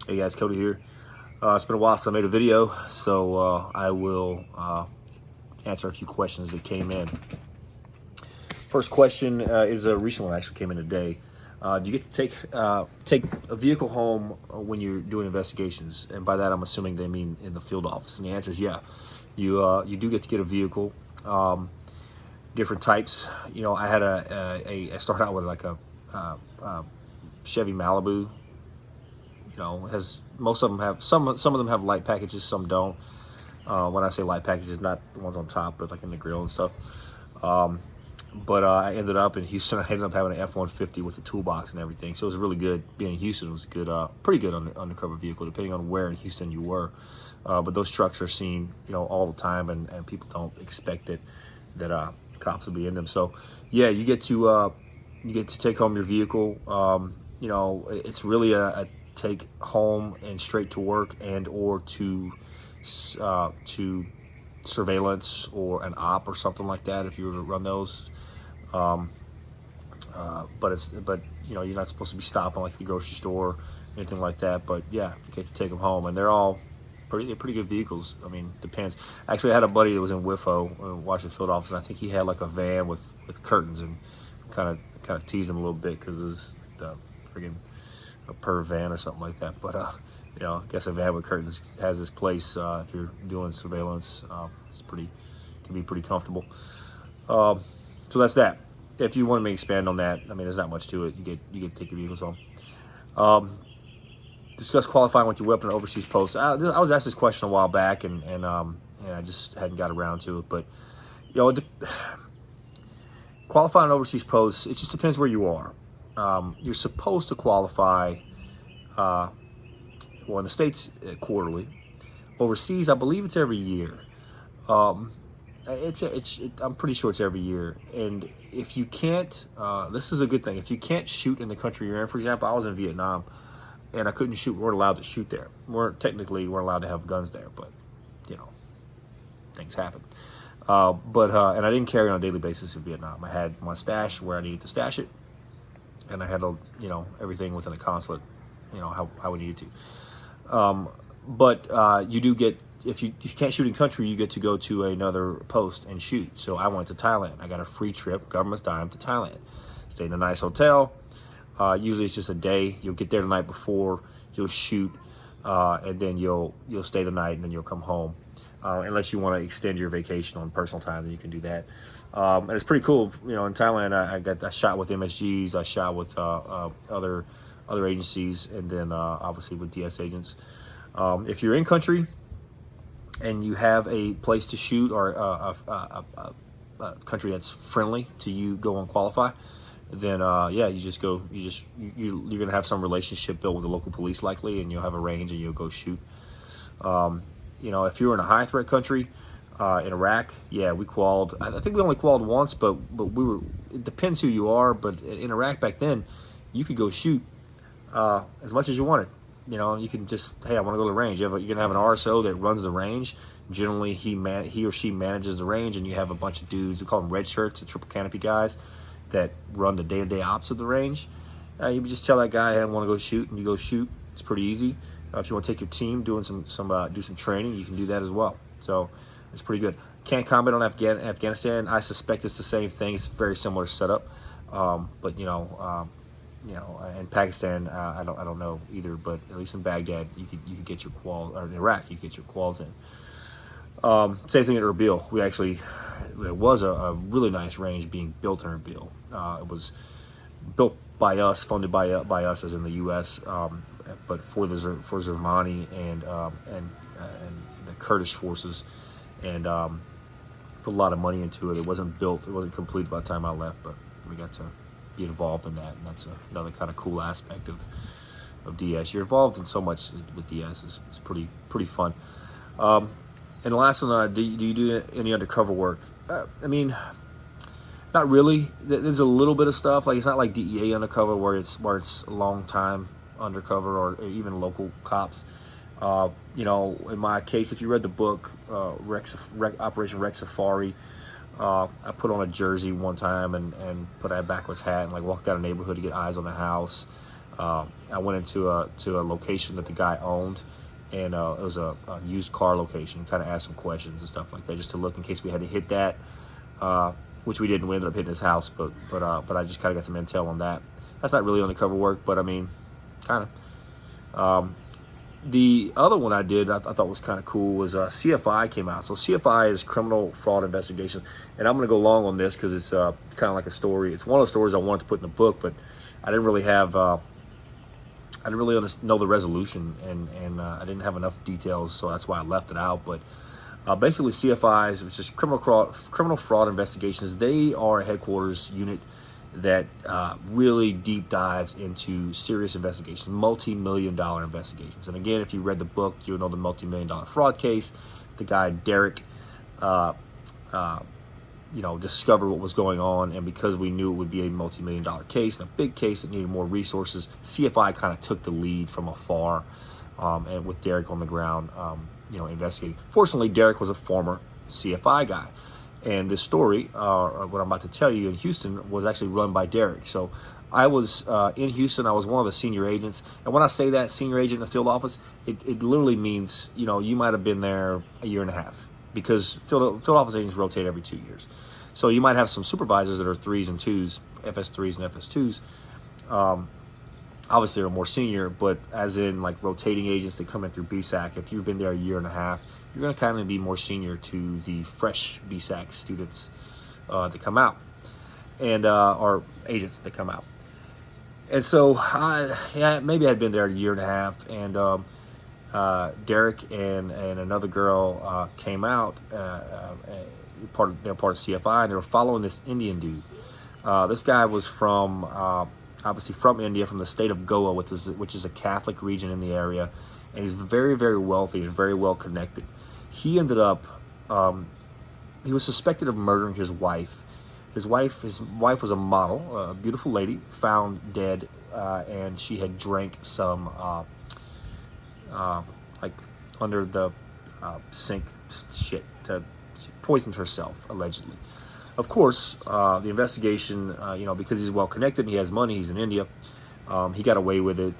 Hey guys, Cody here. It's been a while since I made a video, so I will answer a few questions that came in. First question is a recent one, actually came in today. Do you get to take a vehicle home when you're doing investigations? And by that, I'm assuming they mean in the field office. And the answer is yeah. You do get to get a vehicle, different types. You know, I had I started out with like a Chevy Malibu. You know, has most of them have some of them have light packages, some don't. When I say light packages, not the ones on top, but like in the grill and stuff. But I ended up in Houston. I ended up having an F-150 with a toolbox and everything. So it was really good. Being in Houston was good, pretty good undercover vehicle, depending on where in Houston you were. But those trucks are seen, you know, all the time, and people don't expect it that cops will be in them. So yeah, you get to take home your vehicle. You know, it's really a take home and straight to work or to surveillance or an op or something like that if you were to run those. But you know, you're not supposed to be stopping like the grocery store or anything like that. But yeah, you get to take them home, and they're all pretty good vehicles. I mean, depends. Actually, I had a buddy that was in WIFO, Washington Field Office, and I think he had like a van with curtains, and kind of teased him a little bit because it's the friggin' a per van or something like that. But you know, I guess a van with curtains has this place if you're doing surveillance. Can be pretty comfortable. So that's that. If you want me to expand on that, I mean, there's not much to it. You get to take your vehicles home. Discuss qualifying with your weapon at overseas posts. I was asked this question a while back, and I just hadn't got around to it. But you know, qualifying overseas posts, it just depends where you are. You're supposed to qualify, well, in the States, quarterly. Overseas, I believe it's every year. I'm pretty sure it's every year. And if you can't, this is a good thing. If you can't shoot in the country you're in, for example, I was in Vietnam, and I couldn't shoot. We weren't allowed to shoot there. Technically weren't allowed to have guns there, but you know, things happen. And I didn't carry on a daily basis in Vietnam. I had my stash where I needed to stash it, and I handled, you know, everything within a consulate, you know, how we needed to. But you do get, if you can't shoot in country, you get to go to another post and shoot. So I went to Thailand. I got a free trip, government's dime, to Thailand. Stayed in a nice hotel. Usually it's just a day. You'll get there the night before, you'll shoot, and then you'll stay the night, and then you'll come home. Unless you want to extend your vacation on personal time, then you can do that. And it's pretty cool. You know, in Thailand, I shot with MSGs, I shot with other agencies, and then obviously with DS agents. If you're in country and you have a place to shoot, or a country that's friendly to you go and qualify, then yeah, you just go. You're gonna have some relationship built with the local police likely, and you'll have a range, and you'll go shoot. You know, if you're in a high threat country, in Iraq, yeah, we qualled. I think we only qualled once, but we were. It depends who you are. But in Iraq back then, you could go shoot as much as you wanted. You know, you can just, hey, I want to go to the range. You're gonna have an RSO that runs the range. Generally, he or she manages the range, and you have a bunch of dudes. We call them red shirts, the triple canopy guys, that run the day-to-day ops of the range. You just tell that guy, hey, I want to go shoot, and you go shoot. It's pretty easy. If you want to take your team do some training, you can do that as well. So it's pretty good. Can't comment on Afghanistan. I suspect it's the same thing. It's very similar setup. But you know, in Pakistan, I don't know either. But at least in Baghdad, you could get your quals, or in Iraq, you could get your quals in. Same thing at Erbil. There was a really nice range being built in Erbil. It was built by us, funded by us, as in the U.S. But for Zermani and the Kurdish forces, and put a lot of money into it. It wasn't built. It wasn't complete by the time I left, but we got to be involved in that, and that's another kind of cool aspect of DS. You're involved in so much with DS. It's pretty fun. And the last one, do you do any undercover work? I mean, not really. There's a little bit of stuff. Like, it's not like DEA undercover where it's a long time undercover, or even local cops. You know, in my case, if you read the book Operation Rex Safari, I put on a jersey one time and put a backwards hat and like walked out of a neighborhood to get eyes on the house. I went into a location that the guy owned, and it was a used car location. Kind of asked some questions and stuff like that, just to look in case we had to hit that, which we didn't. We ended up hitting his house, but I just kind of got some intel on that. That's not really undercover work, but I mean, kind of. The other one I did, I thought was kind of cool, was CFI came out. So CFI is Criminal Fraud Investigations, and I'm going to go long on this because it's kind of like a story. It's one of the stories I wanted to put in the book, but I didn't really have, I didn't really know the resolution, and I didn't have enough details, so that's why I left it out. But basically, CFIs, which is Criminal Fraud Investigations, they are a headquarters unit that really deep dives into serious investigations, multi-million-dollar investigations. And again, if you read the book, you'll know the multi-million-dollar fraud case. The guy Derek, discovered what was going on, and because we knew it would be a multi-million-dollar case and a big case that needed more resources, CFI kind of took the lead from afar, and with Derek on the ground, investigating. Fortunately, Derek was a former CFI guy. And this story, what I'm about to tell you in Houston, was actually run by Derek. So I was in Houston. I was one of the senior agents. And when I say that, senior agent in the field office, it literally means, you might have been there a year and a half, because field office agents rotate every 2 years. So you might have some supervisors that are 3s and 2s, FS3s and FS2s. Obviously, they're more senior, but as in like rotating agents that come in through BSAC, if you've been there a year and a half, you're going to kind of be more senior to the fresh BSAC students that come out, and or agents that come out. And so maybe I'd been there a year and a half, and Derek and another girl came out. They're part of CFI, and they were following this Indian dude. This guy was from obviously from India, from the state of Goa, which is a Catholic region in the area, and he's very, very wealthy and very well connected. He ended up, he was suspected of murdering his wife. His wife was a model, a beautiful lady, found dead, and she had drank some, like under the sink shit. She poisoned herself, allegedly. Of course, the investigation, because he's well connected and he has money, he's in India, he got away with it,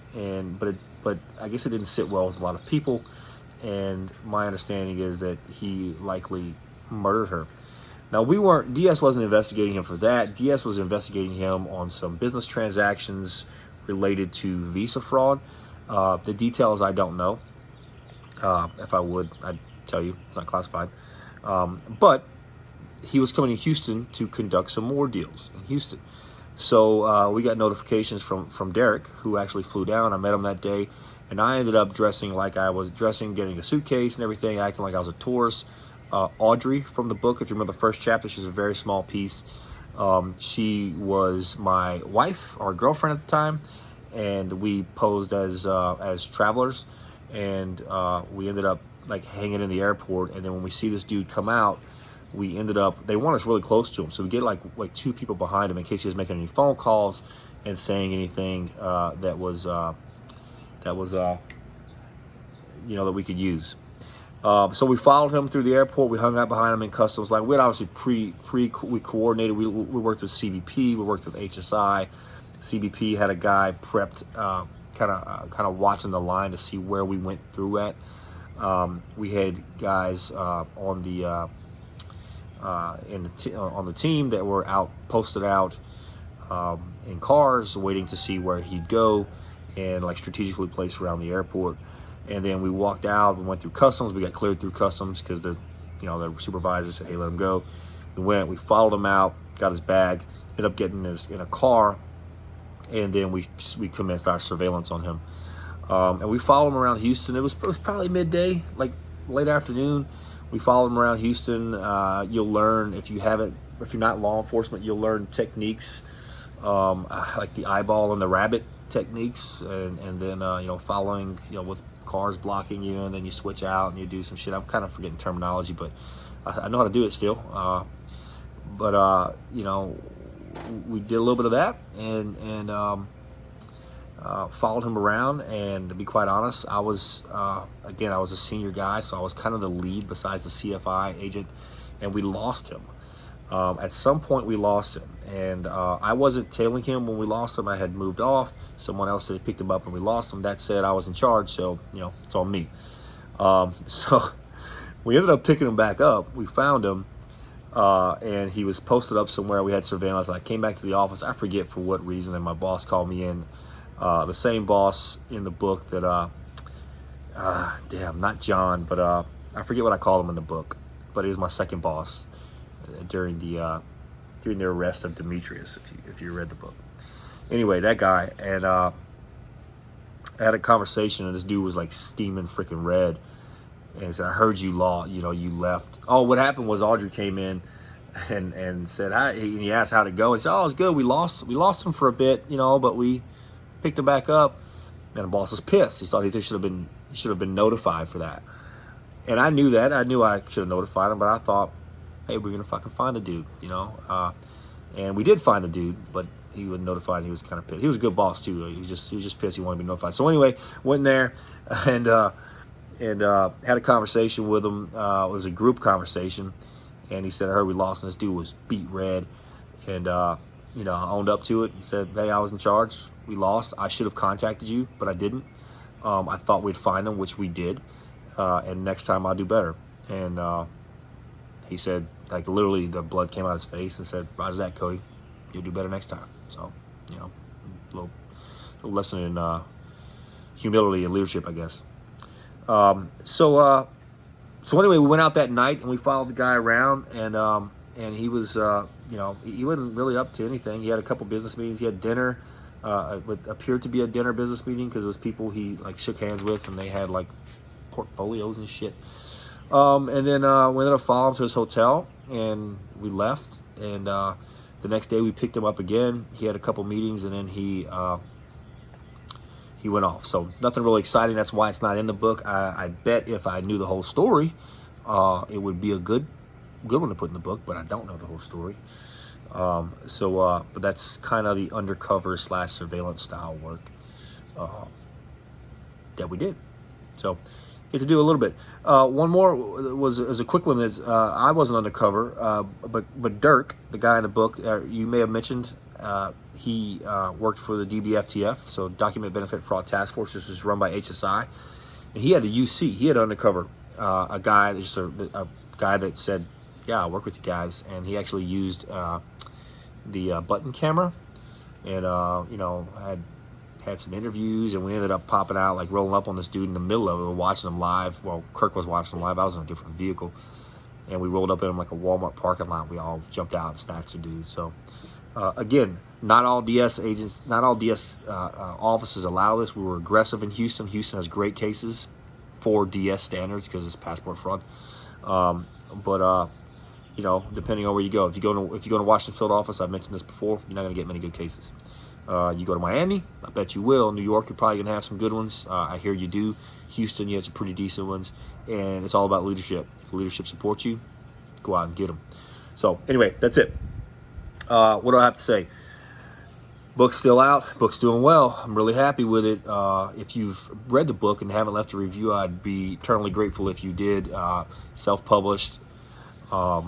but I guess it didn't sit well with a lot of people, and my understanding is that he likely murdered her. Now, DS wasn't investigating him for that. DS was investigating him on some business transactions related to visa fraud. The details I don't know. If I would, I'd tell you. It's not classified. But he was coming to Houston to conduct some more deals in Houston. So we got notifications from Derek, who actually flew down. I met him that day, and I ended up dressing like I was dressing, getting a suitcase and everything, acting like I was a tourist. Audrey from the book, if you remember the first chapter, she's a very small piece. She was my wife, or girlfriend at the time, and we posed as travelers, and we ended up like hanging in the airport. And then when we see this dude come out, they want us really close to him, so we get like 2 people behind him in case he was making any phone calls and saying anything that we could use. So we followed him through the airport. We hung out behind him in customs. Like, we had obviously we coordinated. We worked with CBP. We worked with HSI. CBP had a guy prepped, kind of watching the line to see where we went through at. We had guys on the team that were posted out in cars, waiting to see where he'd go, and like strategically placed around the airport. And then we walked out. We went through customs. We got cleared through customs because the supervisor said, "Hey, let him go." We went. We followed him out. Got his bag. Ended up getting in a car, and then we commenced our surveillance on him. And we followed him around Houston. It was probably midday, like late afternoon. We followed him around Houston. You'll learn, if you're not law enforcement, you'll learn techniques like the eyeball and the rabbit techniques, and then following, with cars blocking you, and then you switch out and you do some shit. I'm kind of forgetting terminology, but I know how to do it still. But we did a little bit of that, and followed him around. And to be quite honest, I was a senior guy, so I was kind of the lead besides the CFI agent, and we lost him. At some point, we lost him, and I wasn't tailing him when we lost him. I had moved off. Someone else had picked him up, and we lost him. That said, I was in charge, so it's on me. So we ended up picking him back up. We found him, and he was posted up somewhere. We had surveillance. I came back to the office. I forget for what reason, and my boss called me in. The same boss in the book that, not John, but I forget what I called him in the book. But he was my second boss during the arrest of Demetrius, if you read the book. Anyway, that guy, and I had a conversation, and this dude was like steaming freaking red, and he said, "I heard you you left." Oh, what happened was Audrey came in and said, "Hi." He asked how'd it go. He said, "Oh, it's good. We lost him for a bit, but we picked him back up." And the boss was pissed. He thought he should have been notified for that. And I knew that. I knew I should have notified him, but I thought, hey, we're gonna fucking find the dude, and we did find the dude, but he wasn't notified. He was kind of pissed. He was a good boss too. He was just pissed. He wanted to be notified. So anyway, went in there and had a conversation with him. It was a group conversation, and he said, "I heard we lost." And this dude was beat red, and I owned up to it and said, "Hey, I was in charge. We lost. I should have contacted you, but I didn't. I thought we'd find him, which we did, and next time I'll do better." And he said, like, literally the blood came out of his face and said, "Roger that, Cody. You'll do better next time." So, little lesson in humility and leadership, I guess. So anyway, we went out that night and we followed the guy around, and he was, he wasn't really up to anything. He had a couple business meetings. He had dinner, what appeared to be a dinner business meeting because it was people he like shook hands with, and they had like portfolios and shit. And then we ended up following him to his hotel, and we left. And the next day we picked him up again. He had a couple meetings, and then he went off. So nothing really exciting. That's why it's not in the book. I bet if I knew the whole story, it would be a good one to put in the book. But I don't know the whole story. But that's kind of the undercover / surveillance style work that we did. So get to do a little bit. One more was a quick one. Is I wasn't undercover, but Dirk, the guy in the book, you may have mentioned, he worked for the DBFTF, so Document Benefit Fraud Task Force. This is run by HSI, and he had the UC. He had undercover a guy, just a guy that said, "Yeah, I work with you guys," and he actually used the button camera, and had some interviews, and we ended up popping out, like rolling up on this dude in the middle of it. We were watching him live. Well, Kirk was watching him live. I was in a different vehicle, and we rolled up in him like a Walmart parking lot. We all jumped out and snatched the dude. So again, not all DS agents, not all DS offices allow this. We were aggressive in Houston. Houston has great cases for DS standards because it's passport fraud. But depending on where you go, if you go to Washington field office, I've mentioned this before, you're not going to get many good cases. You go to Miami, I bet you will. New York, you're probably going to have some good ones. I hear you do. Houston, you have some pretty decent ones. And it's all about leadership. If leadership supports you, go out and get them. So anyway, that's it. What do I have to say? Book's still out. Book's doing well. I'm really happy with it. If you've read the book and haven't left a review, I'd be eternally grateful if you did. Self-published. I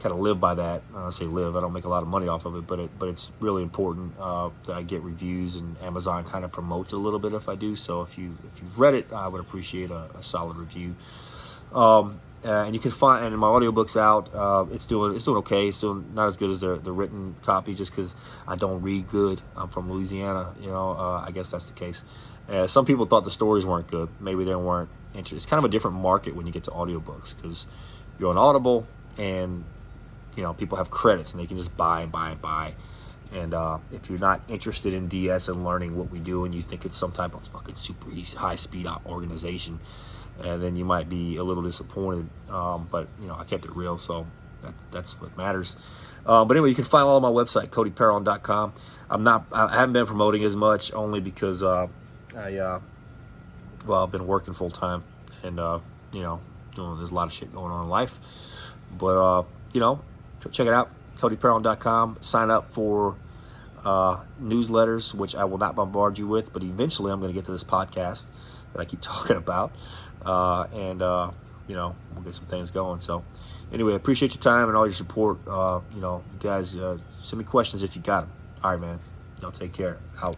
kind of live by that. I say live. I don't make a lot of money off of it, but it's really important that I get reviews, and Amazon kind of promotes it a little bit if I do. So if you've read it, I would appreciate a solid review. And you can find, and my audiobook's out. It's doing okay. It's doing not as good as the written copy, just because I don't read good. I'm from Louisiana. I guess that's the case. Some people thought the stories weren't good. Maybe they weren't interested. It's kind of a different market when you get to audiobooks, because you're on Audible, and people have credits and they can just buy. And if you're not interested in DS and learning what we do, and you think it's some type of fucking super high-speed organization, then you might be a little disappointed. But I kept it real, so that's what matters. But anyway, you can find all on my website, CodyPerron.com. I haven't been promoting as much, only because I've been working full time, and there's a lot of shit going on in life. But check it out, CodyPerron.com. Sign up for newsletters, which I will not bombard you with, but eventually I'm going to get to this podcast that I keep talking about. we'll get some things going. So anyway, appreciate your time and all your support. You guys, send me questions if you got them. All right, man. Y'all take care. Out.